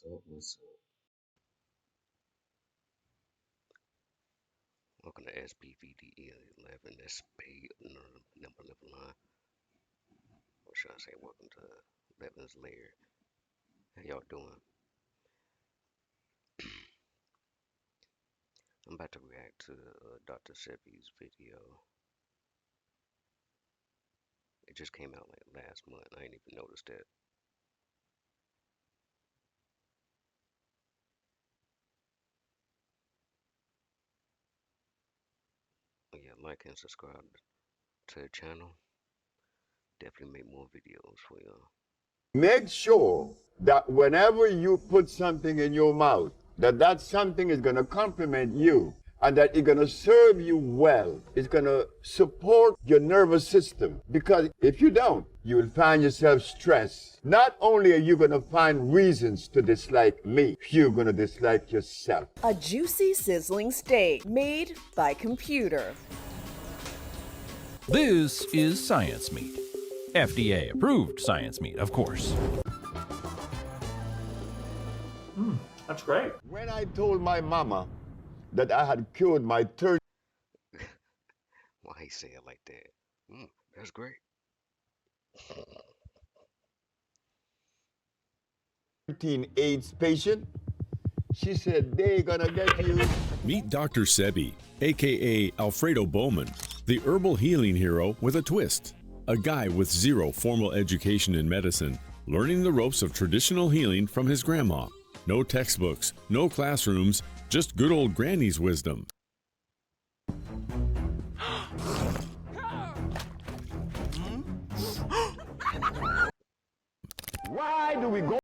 up? What's up? Welcome to SBVDE 11. That's spade number 11 line. Or should I say, welcome to 11's lair. How y'all doing? I'm about to react to Dr. Sebi's video. It just came out like last month. I ain't even noticed that. But yeah, like and subscribe to the channel. Definitely make more videos for y'all. Make sure that whenever you put something in your mouth, that something is going to complement you and that it's going to serve you well. It's going to support your nervous system. Because if you don't, you will find yourself stressed. Not only are you going to find reasons to dislike me, you're going to dislike yourself. A juicy, sizzling steak made by computer. This is science meat. FDA approved science meat, of course. That's great. When I told my mama that I had cured my 13 Why he say it like that? That's great. 13 AIDS patient, she said, they're gonna get you. Meet Dr. Sebi, aka Alfredo Bowman, the herbal healing hero with a twist. A guy with zero formal education in medicine, learning the ropes of traditional healing from his grandma. No textbooks, no classrooms, just good old granny's wisdom. Why do we go?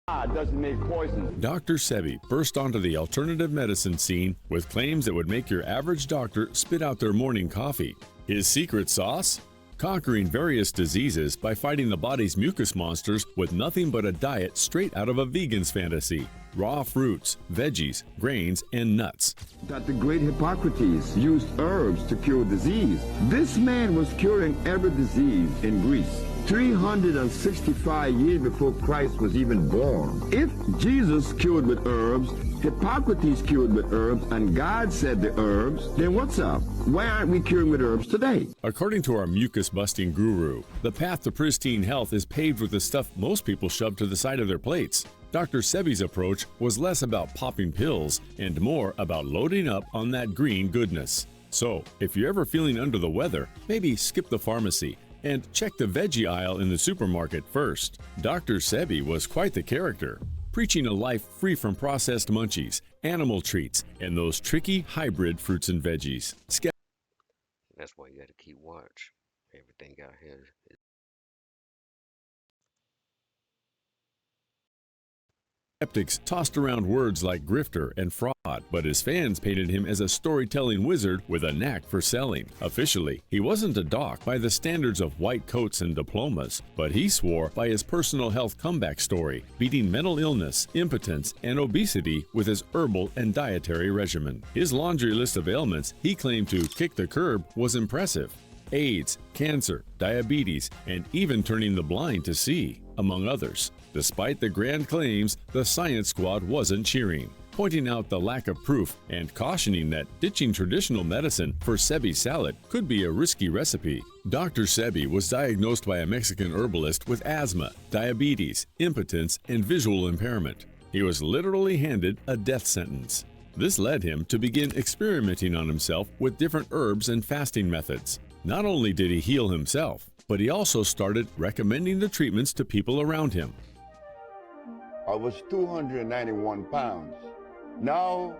Doesn't make poison. Dr. Sebi burst onto the alternative medicine scene with claims that would make your average doctor spit out their morning coffee. His secret sauce? Conquering various diseases by fighting the body's mucus monsters with nothing but a diet straight out of a vegan's fantasy. Raw fruits, veggies, grains, and nuts. That the great Hippocrates used herbs to cure disease. This man was curing every disease in Greece 365 years before Christ was even born. If Jesus cured with herbs, Hippocrates cured with herbs, and God said the herbs, then what's up? Why aren't we curing with herbs today? According to our mucus-busting guru, the path to pristine health is paved with the stuff most people shove to the side of their plates. Dr. Sebi's approach was less about popping pills and more about loading up on that green goodness. So, if you're ever feeling under the weather, maybe skip the pharmacy and check the veggie aisle in the supermarket first. Dr. Sebi was quite the character, preaching a life free from processed munchies, animal treats, and those tricky hybrid fruits and veggies. That's why you gotta keep watch. Everything out here is Skeptics tossed around words like grifter and fraud, but his fans painted him as a storytelling wizard with a knack for selling. Officially, he wasn't a doc by the standards of white coats and diplomas, but he swore by his personal health comeback story, beating mental illness, impotence, and obesity with his herbal and dietary regimen. His laundry list of ailments he claimed to kick the curb was impressive. AIDS, cancer, diabetes, and even turning the blind to see, among others. Despite the grand claims, the science squad wasn't cheering, pointing out the lack of proof and cautioning that ditching traditional medicine for Sebi salad could be a risky recipe. Dr. Sebi was diagnosed by a Mexican herbalist with asthma, diabetes, impotence, and visual impairment. He was literally handed a death sentence. This led him to begin experimenting on himself with different herbs and fasting methods. Not only did he heal himself, but he also started recommending the treatments to people around him. I was 291 pounds. Now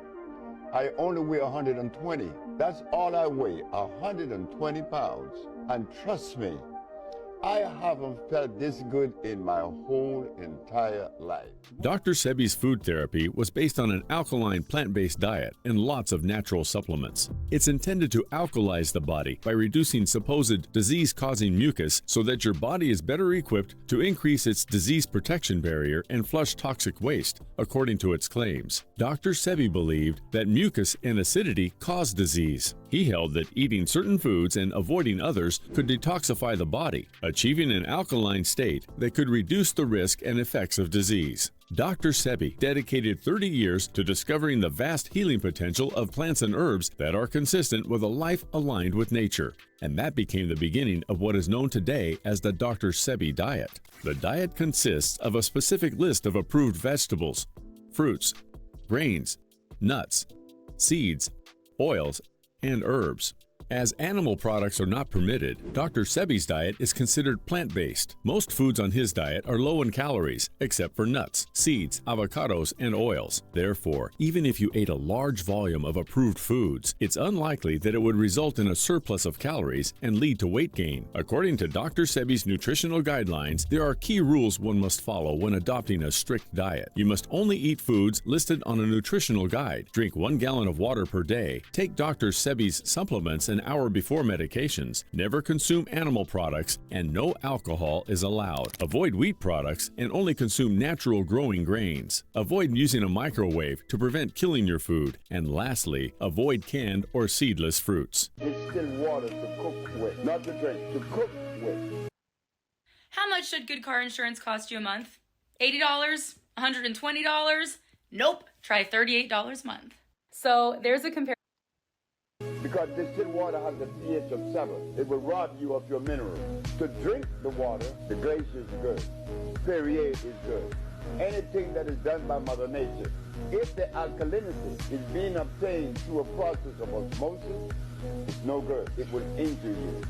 I only weigh 120. That's all I weigh, 120 pounds. And trust me, I haven't felt this good in my whole entire life. Dr. Sebi's food therapy was based on an alkaline plant-based diet and lots of natural supplements. It's intended to alkalize the body by reducing supposed disease-causing mucus so that your body is better equipped to increase its disease protection barrier and flush toxic waste, according to its claims. Dr. Sebi believed that mucus and acidity cause disease. He held that eating certain foods and avoiding others could detoxify the body, achieving an alkaline state that could reduce the risk and effects of disease. Dr. Sebi dedicated 30 years to discovering the vast healing potential of plants and herbs that are consistent with a life aligned with nature. And that became the beginning of what is known today as the Dr. Sebi diet. The diet consists of a specific list of approved vegetables, fruits, grains, nuts, seeds, oils, and herbs. As animal products are not permitted, Dr. Sebi's diet is considered plant-based. Most foods on his diet are low in calories, except for nuts, seeds, avocados, and oils. Therefore, even if you ate a large volume of approved foods, it's unlikely that it would result in a surplus of calories and lead to weight gain. According to Dr. Sebi's nutritional guidelines, there are key rules one must follow when adopting a strict diet. You must only eat foods listed on a nutritional guide, drink 1 gallon of water per day, take Dr. Sebi's supplements an hour before medications, never consume animal products, and no alcohol is allowed. Avoid wheat products and only consume natural growing grains. Avoid using a microwave to prevent killing your food. And lastly, avoid canned or seedless fruits. It's still water to cook with, not to drink, to cook with. How much should good car insurance cost you a month? $80? $120? Nope. Try $38 a month. So there's a comparison. Because distilled water has a pH of 7. It will rob you of your minerals. To drink the water, the glacier is good. Perrier is good. Anything that is done by Mother Nature. If the alkalinity is being obtained through a process of osmosis, it's no good. It will injure you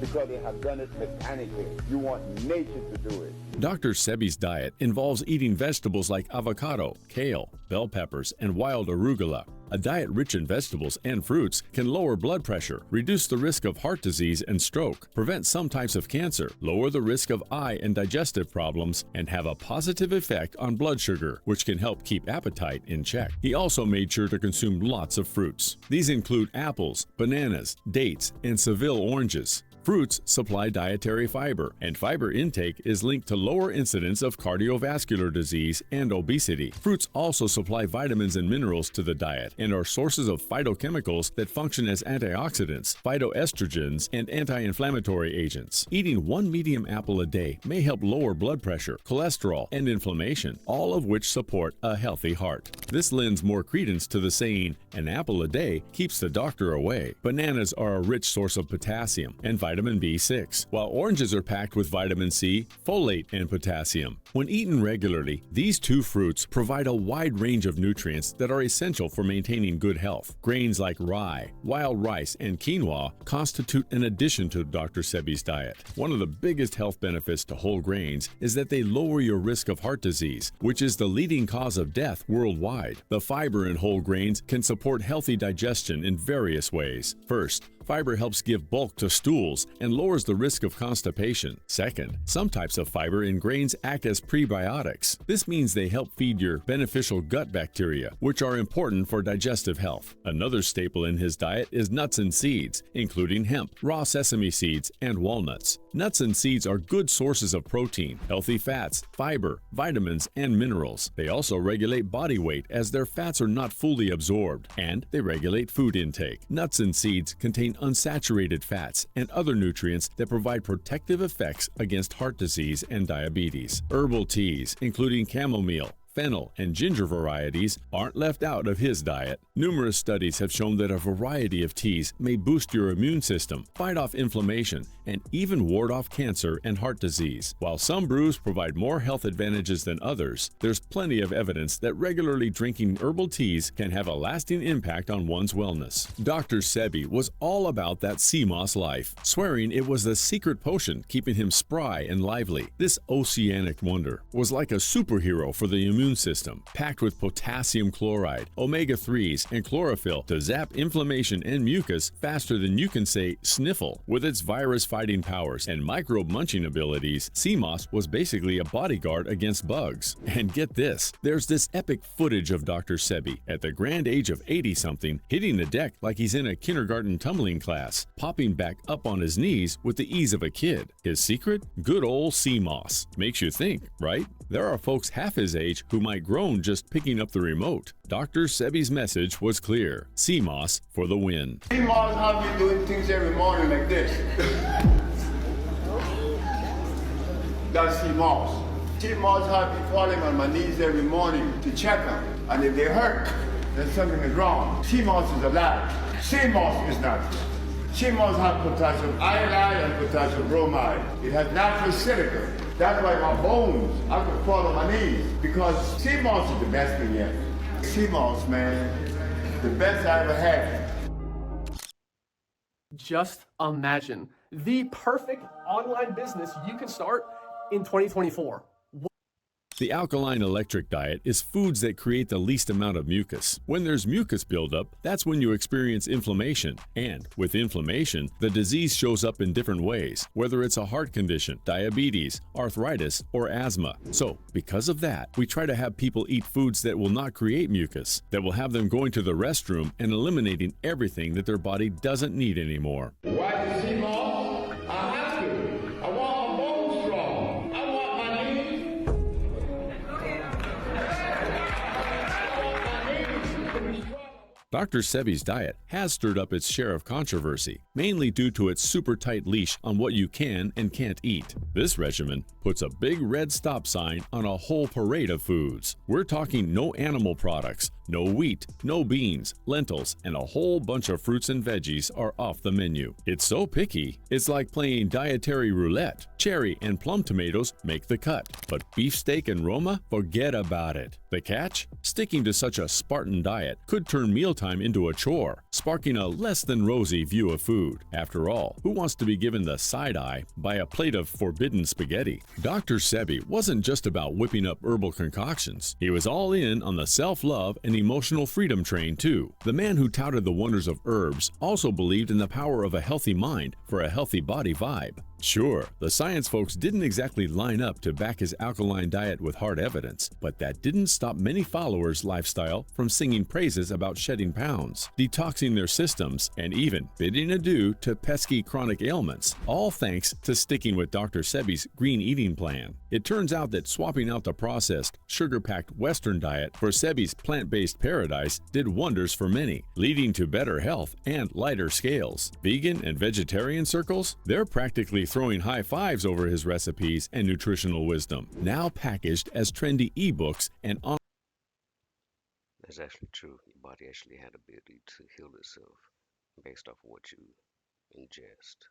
because they have done it mechanically. You want nature to do it. Dr. Sebi's diet involves eating vegetables like avocado, kale, bell peppers, and wild arugula. A diet rich in vegetables and fruits can lower blood pressure, reduce the risk of heart disease and stroke, prevent some types of cancer, lower the risk of eye and digestive problems, and have a positive effect on blood sugar, which can help keep appetite in check. He also made sure to consume lots of fruits. These include apples, bananas, dates, and Seville oranges. Fruits supply dietary fiber, and fiber intake is linked to lower incidence of cardiovascular disease and obesity. Fruits also supply vitamins and minerals to the diet and are sources of phytochemicals that function as antioxidants, phytoestrogens, and anti-inflammatory agents. Eating 1 medium apple a day may help lower blood pressure, cholesterol, and inflammation, all of which support a healthy heart. This lends more credence to the saying, "An apple a day keeps the doctor away." Bananas are a rich source of potassium and vitamin B6, while oranges are packed with vitamin C, folate, and potassium. When eaten regularly, these two fruits provide a wide range of nutrients that are essential for maintaining good health. Grains like rye, wild rice, and quinoa constitute an addition to Dr. Sebi's diet. One of the biggest health benefits to whole grains is that they lower your risk of heart disease, which is the leading cause of death worldwide. The fiber in whole grains can support healthy digestion in various ways. First, fiber helps give bulk to stools and lowers the risk of constipation. Second, some types of fiber in grains act as prebiotics. This means they help feed your beneficial gut bacteria, which are important for digestive health. Another staple in his diet is nuts and seeds, including hemp, raw sesame seeds, and walnuts. Nuts and seeds are good sources of protein, healthy fats, fiber, vitamins, and minerals. They also regulate body weight as their fats are not fully absorbed, and they regulate food intake. Nuts and seeds contain unsaturated fats and other nutrients that provide protective effects against heart disease and diabetes. Herbal teas, including chamomile, fennel, and ginger varieties aren't left out of his diet. Numerous studies have shown that a variety of teas may boost your immune system, fight off inflammation, and even ward off cancer and heart disease. While some brews provide more health advantages than others, there's plenty of evidence that regularly drinking herbal teas can have a lasting impact on one's wellness. Dr. Sebi was all about that sea moss life, swearing it was the secret potion keeping him spry and lively. This oceanic wonder was like a superhero for the immune system, packed with potassium chloride, omega-3s, and chlorophyll to zap inflammation and mucus faster than you can say sniffle. With its virus-fighting powers and microbe-munching abilities, sea moss was basically a bodyguard against bugs. And get this, there's this epic footage of Dr. Sebi at the grand age of 80-something, hitting the deck like he's in a kindergarten tumbling class, popping back up on his knees with the ease of a kid. His secret? Good old sea moss. Makes you think, right? There are folks half his age who might groan just picking up the remote. Dr. Sebi's message was clear. Sea moss for the win. Sea moss have me doing things every morning like this. That's sea moss. Sea moss have me falling on my knees every morning to check them. And if they hurt, then something is wrong. Sea moss is alive. Sea moss is natural. Sea moss has potassium iodide and potassium bromide. It has natural silica. That's why my bones, I could fall on my knees, because sea moss is the best thing yet. Sea moss, man, the best I ever had. Just imagine the perfect online business you can start in 2024. The alkaline electric diet is foods that create the least amount of mucus. When there's mucus buildup, that's when you experience inflammation. And with inflammation, the disease shows up in different ways, whether it's a heart condition, diabetes, arthritis, or asthma. So, because of that, we try to have people eat foods that will not create mucus, that will have them going to the restroom and eliminating everything that their body doesn't need anymore. Why the sea moss? I have to. I want my bones strong. I want my knees. Dr. Sebi's diet has stirred up its share of controversy, mainly due to its super tight leash on what you can and can't eat. This regimen puts a big red stop sign on a whole parade of foods. We're talking no animal products, no wheat, no beans, lentils, and a whole bunch of fruits and veggies are off the menu. It's so picky, it's like playing dietary roulette. Cherry and plum tomatoes make the cut, but beefsteak and Roma, forget about it. The catch? Sticking to such a Spartan diet could turn mealtime into a chore, sparking a less than rosy view of food. After all, who wants to be given the side eye by a plate of forbidden spaghetti? Dr. Sebi wasn't just about whipping up herbal concoctions. He was all in on the self-love and emotional freedom train too. The man who touted the wonders of herbs also believed in the power of a healthy mind for a healthy body vibe. Sure, the science folks didn't exactly line up to back his alkaline diet with hard evidence, but that didn't stop many followers' lifestyle from singing praises about shedding pounds, detoxing their systems, and even bidding adieu to pesky chronic ailments, all thanks to sticking with Dr. Sebi's green eating plan. It turns out that swapping out the processed, sugar-packed Western diet for Sebi's plant-based paradise did wonders for many, leading to better health and lighter scales. Vegan and vegetarian circles, they're practically throwing high fives over his recipes and nutritional wisdom, now packaged as trendy ebooks and on. That's actually true. Your body actually had the ability to heal itself based off of what you ingest.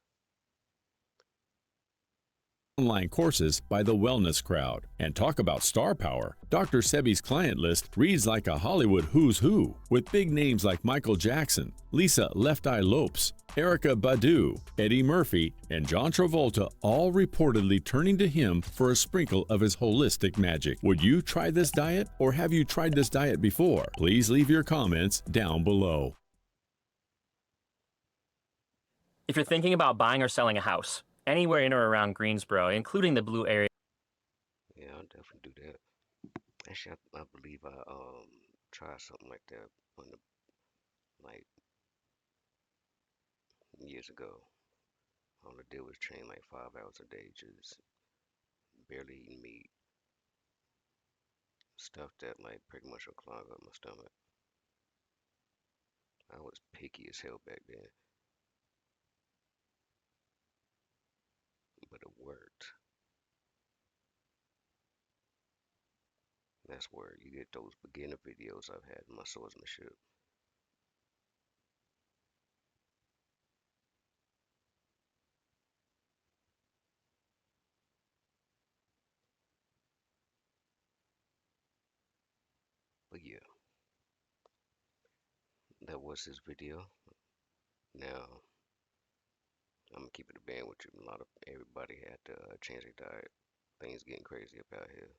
Online courses by the wellness crowd. And talk about star power. Dr. Sebi's client list reads like a Hollywood who's who, with big names like Michael Jackson, Lisa Left Eye Lopes, Erykah Badu, Eddie Murphy, and John Travolta all reportedly turning to him for a sprinkle of his holistic magic. Would you try this diet, or have you tried this diet before? Please leave your comments down below. If you're thinking about buying or selling a house, anywhere in or around Greensboro, including the Blue area. Yeah, I'll definitely do that. Actually, I believe I tried something like that on the, like years ago. All I did was train like 5 hours a day, just barely eating meat, stuff that like pretty much will clog up my stomach. I was picky as hell back then, but it worked. That's where you get those beginner videos I've had in my swordsmanship. But yeah, that was his video. Now, I'm gonna keep it a band with you. A lot of everybody had to change their diet. Things getting crazy up out here.